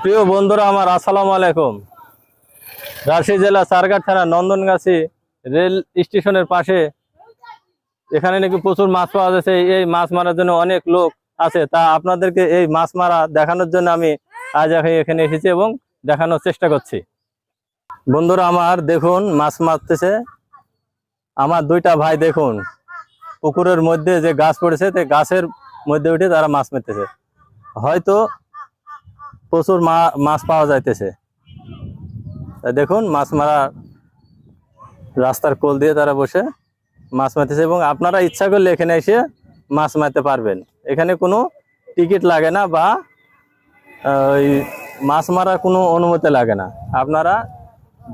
প্রিয় বন্ধুরা আমার, আসসালামু আলাইকুম। রাজশাহী জেলা চারঘাট থানা নন্দনগাছি রেল স্টেশনের পাশে এখানে নাকি প্রচুর মাছ পাওয়া যাচ্ছে। এই মাছ মারার জন্য অনেক লোক আছে, তা আপনাদেরকে এই মাছ মারা দেখানোর জন্য আমি আজ এখানে এসেছি এবং দেখানোর চেষ্টা করছি। বন্ধুরা আমার দেখুন, মাছ মারতেছে আমার দুইটা ভাই। দেখুন পুকুরের মধ্যে যে গাছ পড়েছে, গাছের মধ্যে উঠে তারা মাছ মারতেছে। হয়তো প্রচুর মাছ পাওয়া যাইতেছে। দেখুন মাছ মারা রাস্তার কোল দিয়ে তারা বসে মাছ মারতেছে এবং আপনারা ইচ্ছা করলে এখানে এসে মাছ মারতে পারবেন। এখানে কোনো টিকিট লাগে না বা ওই মাছ মারার কোনো অনুমতি লাগে না। আপনারা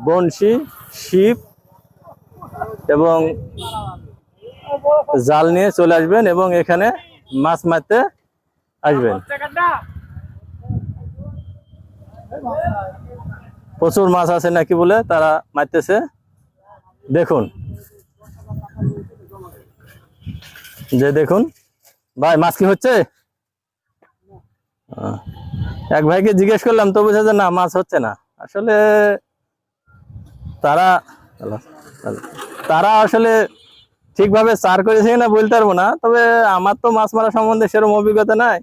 বনশি, ছিপ এবং জাল নিয়ে চলে আসবেন এবং এখানে মাছ মারতে আসবেন। প্রচুর মাছ আছে নাকি বলে তারা মারতেছে। দেখুন দেখুন ভাই, মাছ কি হচ্ছে? এক ভাইকে জিজ্ঞেস করলাম তো বুঝে যে না, মাছ হচ্ছে না। আসলে তারা আসলে ঠিকভাবে চার করেছে না বলতে পারবো না, তবে আমার তো মাছ মারা সম্বন্ধে সেরকম অভিজ্ঞতা নাই।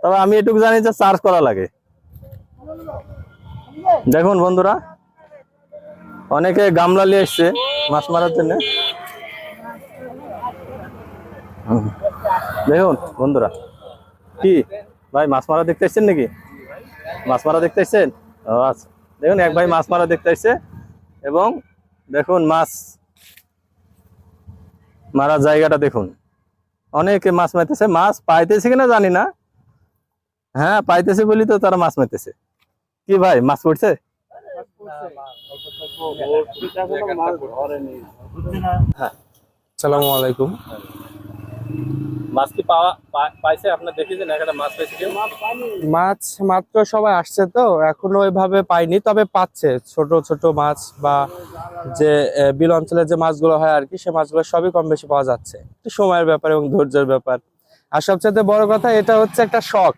তবে আমি এটুকু জানি যে চার্জ করা লাগে। দেখুন বন্ধুরা, অনেকে গামলা নিয়ে এসছে মাছ মারার জন্য। দেখুন বন্ধুরা, কি ভাই মাছ মারা দেখতে এসছেন নাকি? মাছ মারা দেখতে এসছেন? ও আচ্ছা, দেখুন এক ভাই মাছ মারা দেখতে এসছে এবং দেখুন মাছ মারার জায়গাটা দেখুন। অনেকে মাছ মারতেছে, মাছ পাইতেছে কিনা জানি না। হ্যাঁ পাইতেছে বলি তো তারা মাছ মারতেছে। কি ভাই মাছ পড়ছে? আসসালামু আলাইকুম। মাছ কি পাইছে? আপনার দেখেছেন একটা মাছ পাইছে কেউ? মাছ মাত্র সবাই আসছে তো এখনো ওইভাবে পাইনি, তবে পাচ্ছে ছোট ছোট মাছ বা যে বিল অঞ্চলের যে মাছগুলো হয় আর কি, সে মাছগুলো সবই কম বেশি পাওয়া যাচ্ছে। একটু সময়ের ব্যাপার এবং ধৈর্যের ব্যাপার। আর সবচেয়ে বড় কথা, এটা হচ্ছে একটা শখ।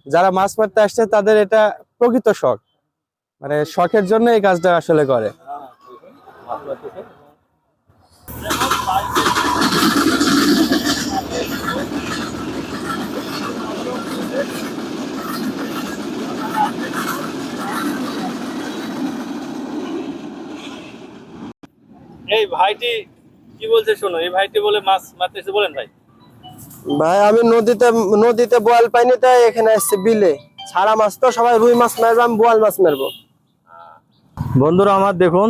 যারা মাছ মারতে আসছে তাদের এটা প্রকৃত শখ, মানে শখের জন্য এই কাজটা আসলে করে। এই ভাইটি কি বলছে শোনো, এই ভাইটি বলে মাছ মারতেছে। বলেন ভাই। ভাই আমি নদীতে বোয়াল পাইনি, তাই এখানে আসছে বিলে। ছাড়া মাছ তো সবাই রুই মাছ মারবো, আমি বোয়াল মাছ মারবো। বন্ধুরা আমার দেখুন,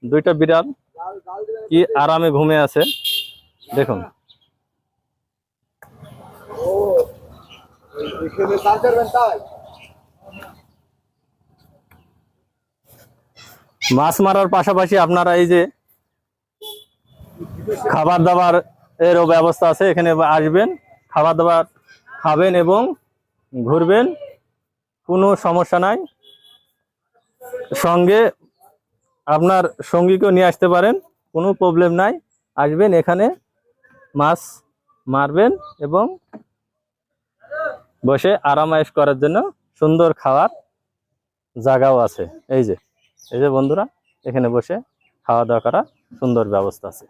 দুইটা বিড়াল কি আরামে ঘুমিয়ে আছে। দেখুন মাছ মারার পাশাপাশি আপনারা এই যে খাবার দাবার এরও ব্যবস্থা আছে। এখানে আসবেন, খাবার দাবার খাবেন এবং ঘুরবেন, কোনো সমস্যা নাই। সঙ্গে আপনার সঙ্গীকেও নিয়ে আসতে পারেন, কোনো প্রবলেম নাই। আসবেন এখানে মাছ মারবেন এবং বসে আরামায়েশ করার জন্য সুন্দর খাওয়ার জায়গাও আছে। এই যে বন্ধুরা, এখানে বসে খাওয়া দাওয়া করা সুন্দর ব্যবস্থা আছে।